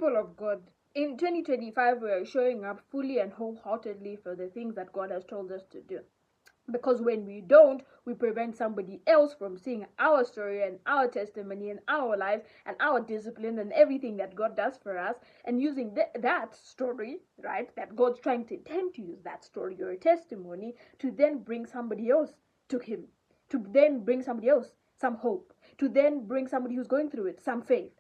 people of God, in 2025, we are showing up fully and wholeheartedly for the things that God has told us to do. Because when we don't, we prevent somebody else from seeing our story and our testimony and our life and our discipline and everything that God does for us, and using that story, right, that God's trying to attempt to use that story or testimony to then bring somebody else to Him, to then bring somebody else some hope, to then bring somebody who's going through it some faith.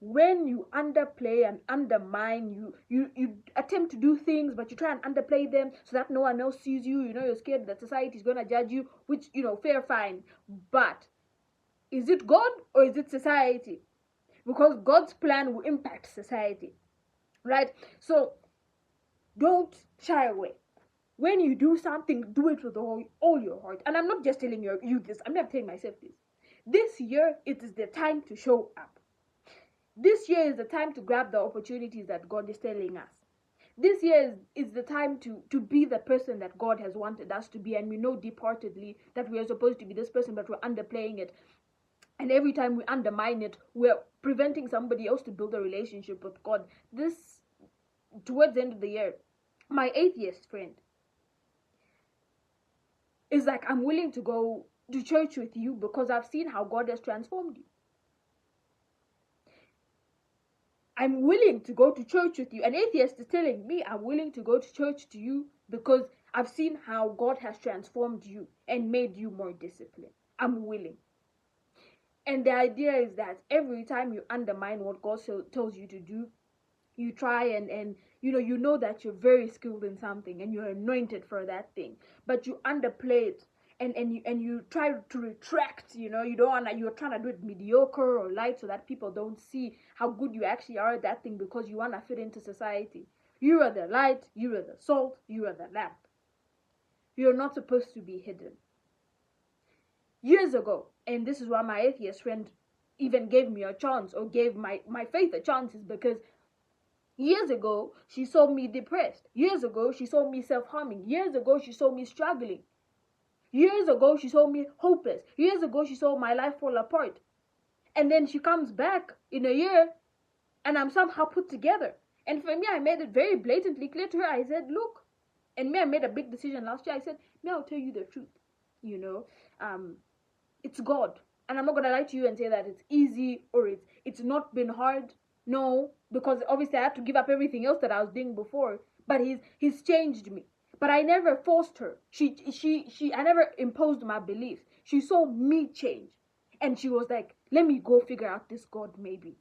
When you underplay and undermine, you attempt to do things, but you try and underplay them so that no one else sees you. You're scared that society is going to judge you, which, fair, fine. But is it God or is it society? Because God's plan will impact society, right? So don't shy away. When you do something, do it with all your heart. And I'm not just telling you this. I'm not telling myself this. This year, it is the time to show up. This year is the time to grab the opportunities that God is telling us. This year is the time to be the person that God has wanted us to be. And we know deep-heartedly that we are supposed to be this person, but we're underplaying it. And every time we undermine it, we're preventing somebody else to build a relationship with God. Towards the end of the year, my atheist friend is like, I'm willing to go to church with you because I've seen how God has transformed you. I'm willing to go to church with you. An atheist is telling me I'm willing to go to church to you because I've seen how God has transformed you and made you more disciplined. I'm willing. And the idea is that every time you undermine what God tells you to do, you try and you know that you're very skilled in something and you're anointed for that thing, but you underplay it and you try to retract, you don't want to, you're trying to do it mediocre or light so that people don't see how good you actually are at that thing because you want to fit into society. You are the light, you are the salt, you are the lamp. You're not supposed to be hidden. Years ago, and this is why my atheist friend even gave me a chance, or gave my faith a chance, is because years ago, she saw me depressed. Years ago, she saw me self-harming. Years ago, she saw me struggling. Years ago, she saw me hopeless. Years ago, she saw my life fall apart. And then she comes back in a year, and I'm somehow put together. And for me, I made it very blatantly clear to her. I said, look, and I made a big decision last year. I said, I'll tell you the truth. It's God. And I'm not going to lie to you and say that it's easy or it's not been hard. No, because obviously I had to give up everything else that I was doing before. But he's changed me. But I never forced her. I never imposed my beliefs. She saw me change. And she was like, let me go figure out this God maybe.